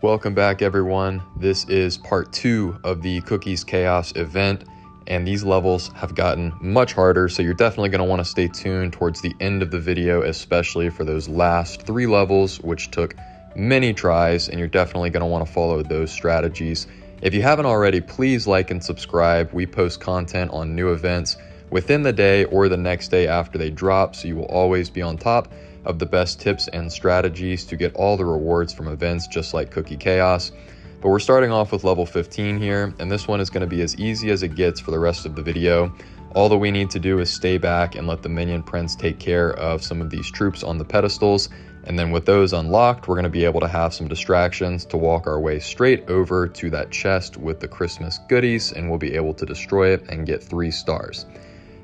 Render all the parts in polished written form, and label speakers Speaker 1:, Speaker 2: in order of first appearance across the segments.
Speaker 1: Welcome back, everyone. This is part 2 of the Cookies Chaos event, and these levels have gotten much harder, so you're definitely going to want to stay tuned towards the end of the video, especially for those last 3 levels, which took many tries, and you're definitely going to want to follow those strategies. If you haven't already, please like and subscribe. We post content on new events within the day or the next day after they drop, so you will always be on top of the best tips and strategies to get all the rewards from events just like Cookie Chaos. But we're starting off with level 15 here, and this one is going to be as easy as it gets for the rest of the video. All that we need to do is stay back and let the minion prince take care of some of these troops on the pedestals, and then with those unlocked, we're going to be able to have some distractions to walk our way straight over to that chest with the Christmas goodies, and we'll be able to destroy it and get 3 stars.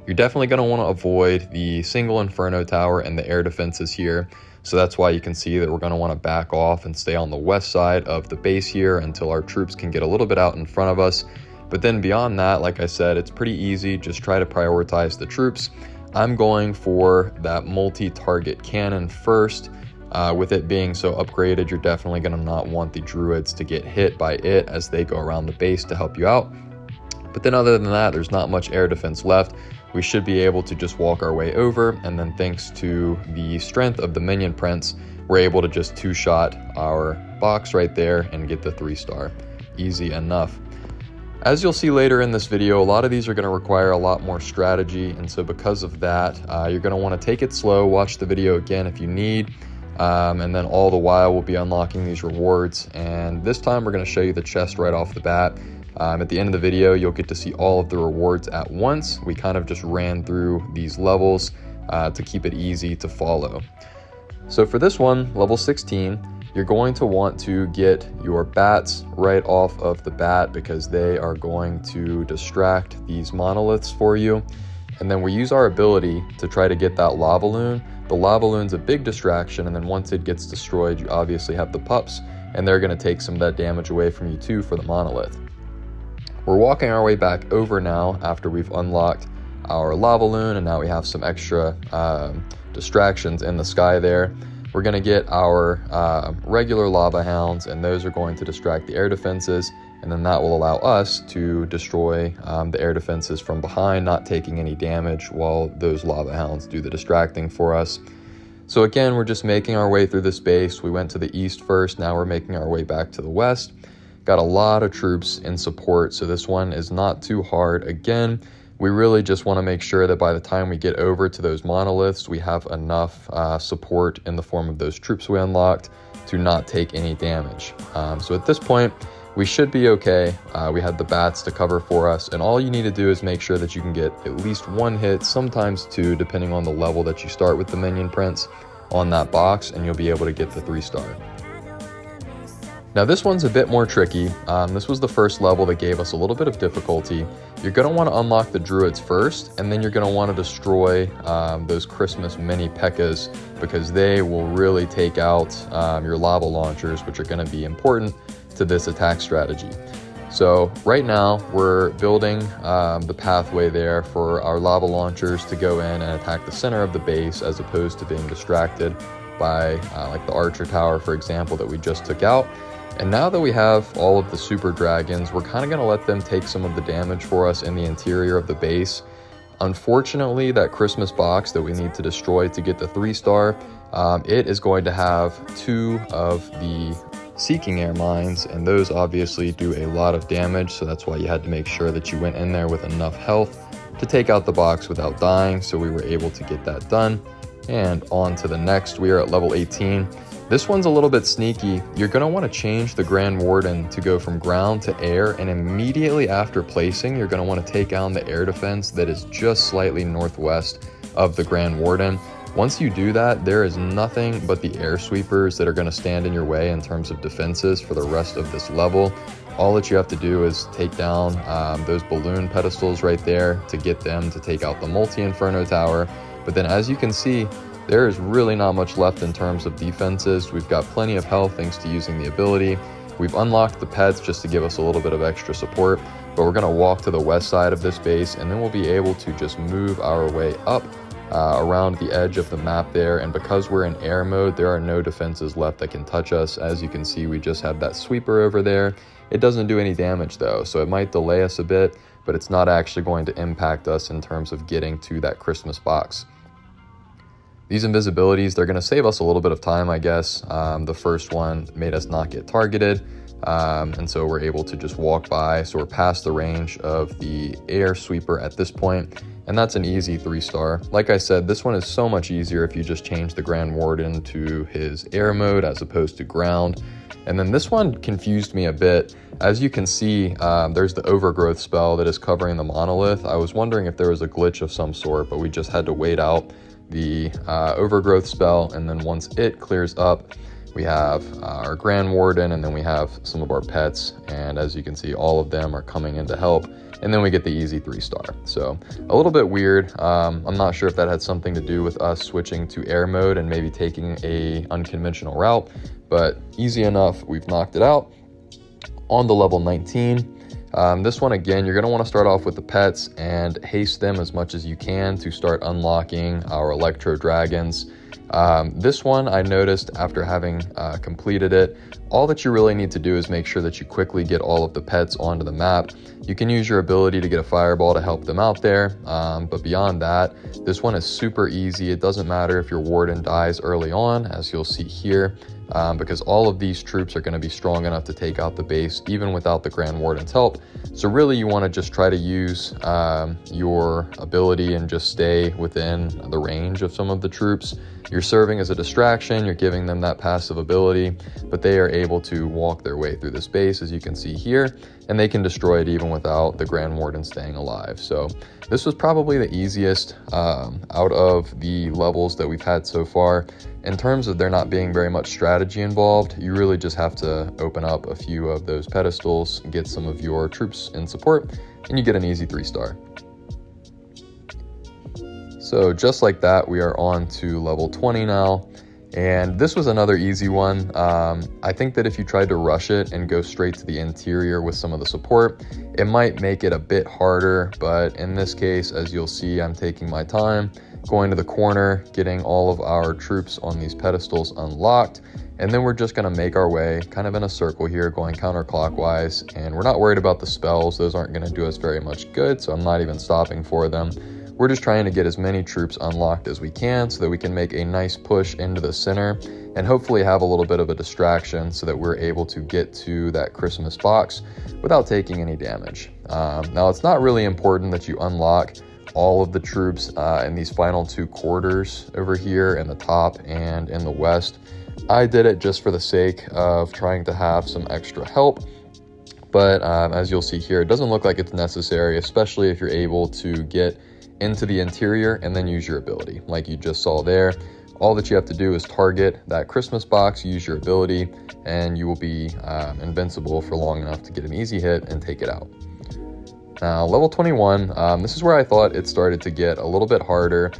Speaker 1: You're definitely going to want to avoid the single Inferno Tower and the air defenses here. So that's why you can see that we're going to want to back off and stay on the west side of the base here until our troops can get a little bit out in front of us. But then beyond that, like I said, it's pretty easy. Just try to prioritize the troops. I'm going for that multi-target cannon first. With it being so upgraded, you're definitely going to not want the druids to get hit by it as they go around the base to help you out. But then other than that, there's not much air defense left. We should be able to just walk our way over, and then thanks to the strength of the minion prince, we're able to just 2-shot our box right there and get the 3-star. Easy enough. As you'll see later in this video, a lot of these are going to require a lot more strategy, and so because of that, you're going to want to take it slow, watch the video again if you need, and then all the while we'll be unlocking these rewards. And this time we're going to show you the chest right off the bat. At the end of the video, you'll get to see all of the rewards at once. We kind of just ran through these levels to keep it easy to follow. So for this one, level 16, you're going to want to get your bats right off of the bat because they are going to distract these monoliths for you. And then we use our ability to try to get that lava loon. The lava loon's a big distraction, and then once it gets destroyed, you obviously have the pups, and they're going to take some of that damage away from you too for the monolith. We're walking our way back over now after we've unlocked our lava loon, and now we have some extra distractions in the sky there. We're going to get our regular lava hounds, and those are going to distract the air defenses, and then that will allow us to destroy the air defenses from behind, not taking any damage while those lava hounds do the distracting for us. So again, we're just making our way through this base. We went to the east first, now we're making our way back to the west. Got a lot of troops in support, so this one is not too hard. Again, we really just want to make sure that by the time we get over to those monoliths, we have enough support in the form of those troops we unlocked to not take any damage. So at this point, we should be okay. We had the bats to cover for us, and all you need to do is make sure that you can get at least 1 hit, sometimes 2, depending on the level that you start with the minion prince on that box, and you'll be able to get the 3-star. Now this one's a bit more tricky. This was the first level that gave us a little bit of difficulty. You're going to want to unlock the druids first, and then you're going to want to destroy those Christmas mini P.E.K.K.A.s because they will really take out your lava launchers, which are going to be important to this attack strategy. So right now we're building the pathway there for our lava launchers to go in and attack the center of the base as opposed to being distracted by like the archer tower, for example, that we just took out. And now that we have all of the super dragons, we're kind of going to let them take some of the damage for us in the interior of the base. Unfortunately, that Christmas box that we need to destroy to get the 3-star, it is going to have 2 of the Seeking Air mines, and those obviously do a lot of damage, so that's why you had to make sure that you went in there with enough health to take out the box without dying, so we were able to get that done. And on to the next, we are at level 18. This one's a little bit sneaky. You're going to want to change the Grand Warden to go from ground to air, and immediately after placing, you're going to want to take down the air defense that is just slightly northwest of the Grand Warden. Once you do that, there is nothing but the air sweepers that are going to stand in your way in terms of defenses for the rest of this level. All that you have to do is take down those balloon pedestals right there to get them to take out the multi-Inferno Tower. But then as you can see, there is really not much left in terms of defenses. We've got plenty of health thanks to using the ability. We've unlocked the pets just to give us a little bit of extra support, but we're going to walk to the west side of this base, and then we'll be able to just move our way up around the edge of the map there, and because we're in air mode, there are no defenses left that can touch us. As you can see, we just have that sweeper over there. It doesn't do any damage though, so it might delay us a bit, but it's not actually going to impact us in terms of getting to that Christmas box. These invisibilities, they're going to save us a little bit of time, I guess. The first one made us not get targeted, and so we're able to just walk by, so we're past the range of the air sweeper at this point, and that's an easy 3-star. Like I said, this one is so much easier if you just change the Grand Warden to his air mode as opposed to ground. And then this one confused me a bit. As you can see, there's the overgrowth spell that is covering the monolith. I was wondering if there was a glitch of some sort, but we just had to wait out the overgrowth spell, and then once it clears up, we have our Grand Warden, and then we have some of our pets, and as you can see, all of them are coming in to help, and then we get the easy 3-star. So a little bit weird. I'm not sure if that had something to do with us switching to air mode and maybe taking a unconventional route, but easy enough. We've knocked it out. On to level 19. This one, again, you're going to want to start off with the pets and haste them as much as you can to start unlocking our Electro Dragons. This one, I noticed after having completed it, all that you really need to do is make sure that you quickly get all of the pets onto the map. You can use your ability to get a fireball to help them out there, but beyond that, this one is super easy. It doesn't matter if your Warden dies early on, as you'll see here, because all of these troops are going to be strong enough to take out the base even without the Grand Warden's help. So really you want to just try to use your ability and just stay within the range of some of the troops. You're serving as a distraction, you're giving them that passive ability, but they are able to walk their way through this base, as you can see here, and they can destroy it even without the Grand Warden staying alive. So this was probably the easiest out of the levels that we've had so far. In terms of there not being very much strategy involved, you really just have to open up a few of those pedestals, get some of your troops in support, and you get an easy 3-star. So just like that, we are on to level 20 now. And this was another easy one. I think that if you tried to rush it and go straight to the interior with some of the support, it might make it a bit harder. But in this case, as you'll see, I'm taking my time, going to the corner, getting all of our troops on these pedestals unlocked. And then we're just going to make our way kind of in a circle here, going counterclockwise. And we're not worried about the spells. Those aren't going to do us very much good, so I'm not even stopping for them. We're just trying to get as many troops unlocked as we can so that we can make a nice push into the center and hopefully have a little bit of a distraction so that we're able to get to that Christmas box without taking any damage. Now, it's not really important that you unlock all of the troops in these final 2 quarters over here in the top and in the west. I did it just for the sake of trying to have some extra help. But as you'll see here, it doesn't look like it's necessary, especially if you're able to get into the interior and then use your ability like you just saw there. All that you have to do is target that Christmas box, use your ability, and you will be invincible for long enough to get an easy hit and take it out. Now, level 21, this is where I thought it started to get a little bit harder.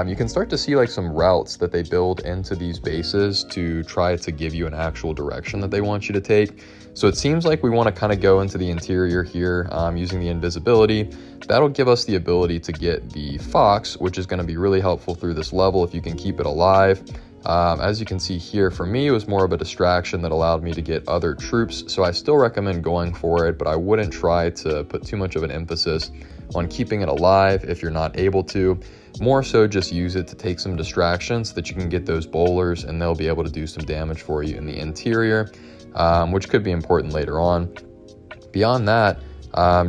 Speaker 1: You can start to see like some routes that they build into these bases to try to give you an actual direction that they want you to take. So it seems like we want to kind of go into the interior here using the invisibility. That'll give us the ability to get the fox, which is going to be really helpful through this level if you can keep it alive. As you can see here, for me, it was more of a distraction that allowed me to get other troops. So I still recommend going for it, but I wouldn't try to put too much of an emphasis on keeping it alive if you're not able to. More so just use it to take some distractions so that you can get those bowlers and they'll be able to do some damage for you in the interior, which could be important later on. Beyond that,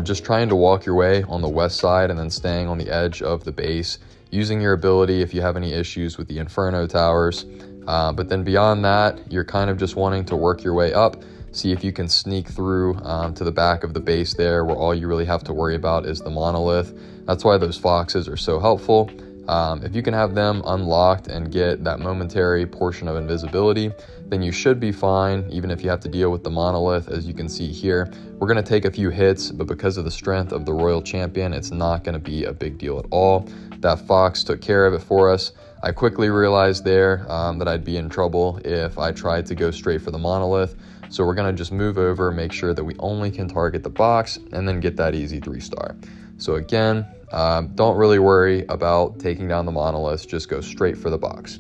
Speaker 1: just trying to walk your way on the west side and then staying on the edge of the base, using your ability if you have any issues with the Inferno towers. But then beyond that, you're kind of just wanting to work your way up, see if you can sneak through to the back of the base there, where all you really have to worry about is the monolith. That's why those foxes are so helpful. If you can have them unlocked and get that momentary portion of invisibility, then you should be fine, even if you have to deal with the monolith. As you can see here, we're going to take a few hits, but because of the strength of the Royal Champion, it's not going to be a big deal at all. That fox took care of it for us. I quickly realized there that I'd be in trouble if I tried to go straight for the monolith. So we're going to just move over, make sure that we only can target the box, and then get that easy 3-star. So again, don't really worry about taking down the monoliths, just go straight for the box.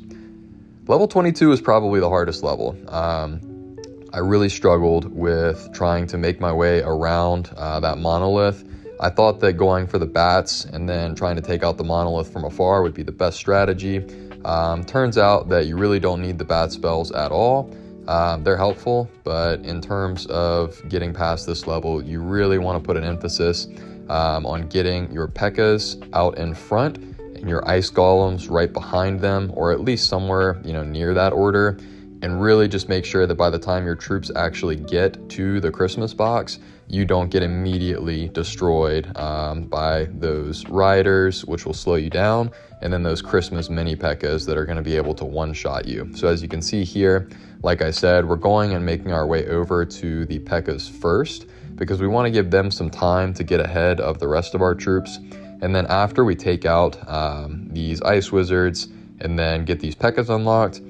Speaker 1: Level 22 is probably the hardest level. I really struggled with trying to make my way around that monolith. I thought that going for the bats and then trying to take out the monolith from afar would be the best strategy. Turns out that you really don't need the bat spells at all. They're helpful, but in terms of getting past this level, you really want to put an emphasis on getting your P.E.K.K.A.s out in front and your ice golems right behind them, or at least somewhere, near that order. And really just make sure that by the time your troops actually get to the Christmas box, you don't get immediately destroyed by those riders, which will slow you down, and then those Christmas mini P.E.K.K.A.s that are going to be able to one-shot you. So as you can see here, like I said, we're going and making our way over to the P.E.K.K.A.s first, because we want to give them some time to get ahead of the rest of our troops. And then after we take out these ice wizards and then get these P.E.K.K.A.s unlocked,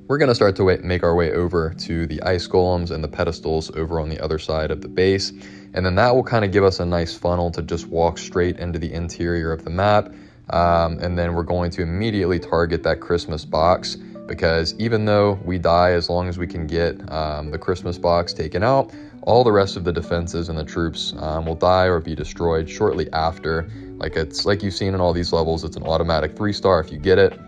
Speaker 1: we're going to start to make our way over to the ice golems and the pedestals over on the other side of the base. And then that will kind of give us a nice funnel to just walk straight into the interior of the map. And then we're going to immediately target that Christmas box, because even though we die, as long as we can get the Christmas box taken out, all the rest of the defenses and the troops will die or be destroyed shortly after. Like you've seen in all these levels, it's an automatic 3-star if you get it.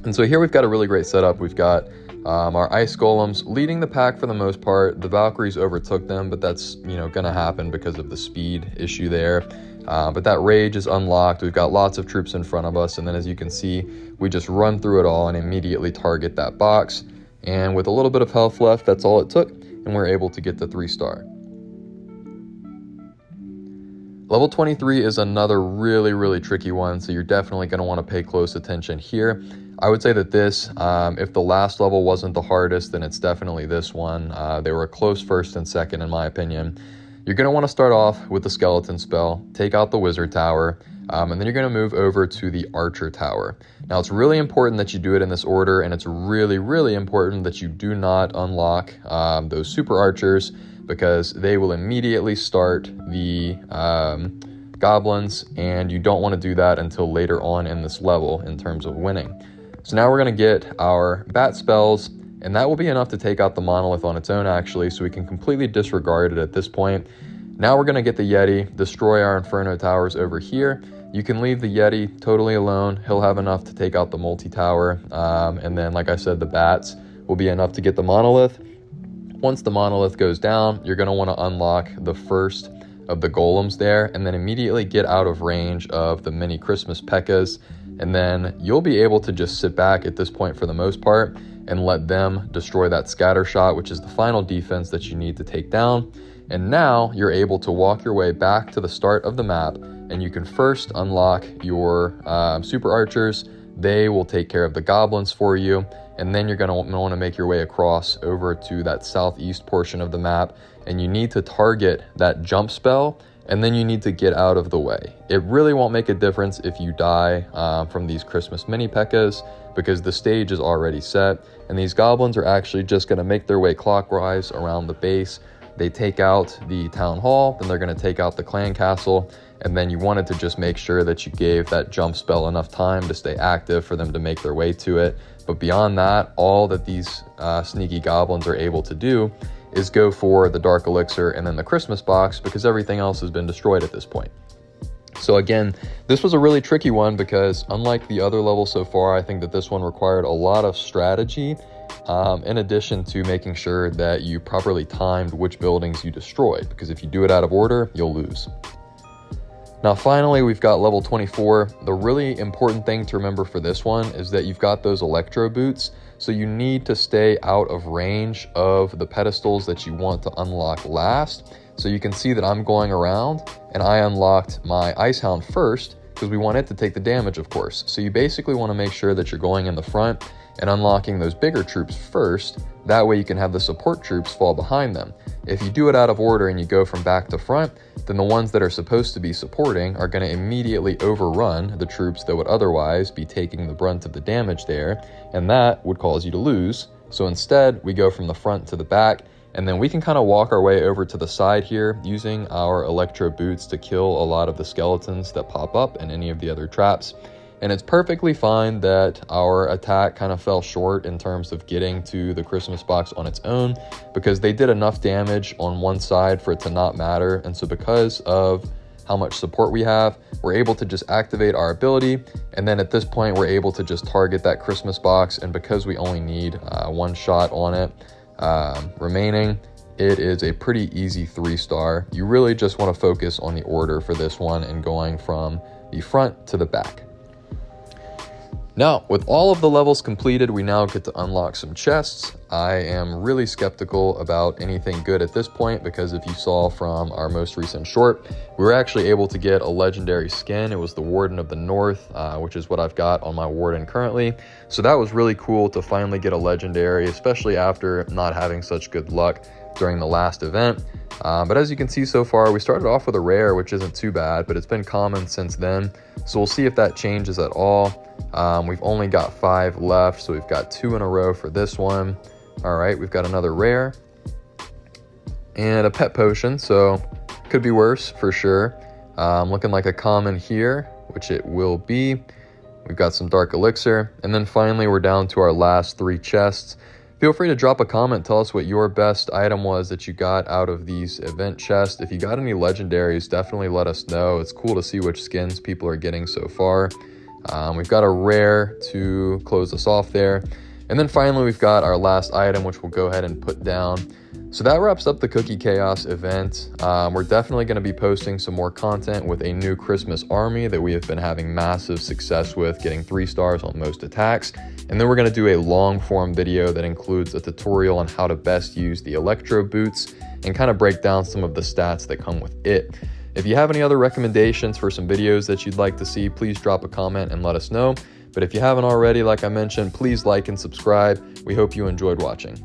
Speaker 1: And so here we've got a really great setup. We've got our ice golems leading the pack for the most part. The Valkyries overtook them, but that's going to happen because of the speed issue there. But that rage is unlocked. We've got lots of troops in front of us, and then as you can see, we just run through it all and immediately target that box. And with a little bit of health left, that's all it took, and we're able to get the 3-star. Level 23 is another really, really tricky one, so you're definitely going to want to pay close attention here. I would say that this, if the last level wasn't the hardest, then it's definitely this one. They were a close first and second, in my opinion. You're going to want to start off with the skeleton spell, take out the wizard tower, and then you're going to move over to the archer tower. Now, it's really important that you do it in this order, and it's really, really important that you do not unlock those super archers, because they will immediately start the goblins, and you don't want to do that until later on in this level in terms of winning. So now we're going to get our bat spells, and that will be enough to take out the monolith on its own, actually, so we can completely disregard it at this point. Now we're going to get the Yeti, destroy our Inferno towers over here. You can leave the Yeti totally alone. He'll have enough to take out the multi-tower, and then, like I said, the bats will be enough to get the monolith. Once the monolith goes down, you're going to want to unlock the first of the golems there, and then immediately get out of range of the mini Christmas P.E.K.K.A.s. And then you'll be able to just sit back at this point for the most part and let them destroy that scatter shot, which is the final defense that you need to take down. And now you're able to walk your way back to the start of the map, and you can first unlock your super archers. They will take care of the goblins for you, and then you're going to want to make your way across over to that southeast portion of the map, and you need to target that jump spell, and then you need to get out of the way. It really won't make a difference if you die from these Christmas mini P.E.K.K.A.s, because the stage is already set, and these goblins are actually just going to make their way clockwise around the base. They take out the town hall, then they're going to take out the clan castle, and then you wanted to just make sure that you gave that jump spell enough time to stay active for them to make their way to it. But beyond that, all that these sneaky goblins are able to do is go for the dark elixir and then the Christmas box, because everything else has been destroyed at this point. So again, this was a really tricky one, because unlike the other levels so far, I think that this one required a lot of strategy, in addition to making sure that you properly timed which buildings you destroyed, because if you do it out of order, you'll lose. Now finally, we've got level 24. The really important thing to remember for this one is that you've got those electro boots, so you need to stay out of range of the pedestals that you want to unlock last. So you can see that I'm going around, and I unlocked my Icehound first, because we want it to take the damage, of course. So you basically want to make sure that you're going in the front and unlocking those bigger troops first. That way you can have the support troops fall behind them. If you do it out of order and you go from back to front, then the ones that are supposed to be supporting are going to immediately overrun the troops that would otherwise be taking the brunt of the damage there, and that would cause you to lose. So instead, we go from the front to the back, And then we can kind of walk our way over to the side here using our Electro Boots to kill a lot of the skeletons that pop up and any of the other traps. And it's perfectly fine that our attack kind of fell short in terms of getting to the Christmas box on its own, because they did enough damage on one side for it to not matter. And so because of how much support we have, we're able to just activate our ability, and then at this point we're able to just target that Christmas box. And because we only need one shot on it remaining, it is a pretty easy 3-star. You really just want to focus on the order for this one and going from the front to the back. Now, with all of the levels completed, we now get to unlock some chests. I am really skeptical about anything good at this point, because if you saw from our most recent short, we were actually able to get a legendary skin. It was the Warden of the North, which is what I've got on my Warden currently. So that was really cool to finally get a legendary, especially after not having such good luck during the last event. But as you can see so far, we started off with a rare, which isn't too bad, but it's been common since then. So we'll see if that changes at all. We've only got 5 left, so we've got 2 in a row for this one. All right, we've got another rare and a pet potion, so could be worse for sure. Looking like a common here, which it will be. We've got some dark elixir, and then finally we're down to our last 3 chests. Feel free to drop a comment, tell us what your best item was that you got out of these event chests. If you got any legendaries, definitely let us know. It's cool to see which skins people are getting so far. We've got a rare to close us off there. And then finally, we've got our last item, which we'll go ahead and put down. So that wraps up the Cookie Chaos event. We're definitely going to be posting some more content with a new Christmas army that we have been having massive success with, getting 3 stars on most attacks. And then we're going to do a long form video that includes a tutorial on how to best use the Electro Boots and kind of break down some of the stats that come with it. If you have any other recommendations for some videos that you'd like to see, please drop a comment and let us know. But if you haven't already, like I mentioned, please like and subscribe. We hope you enjoyed watching.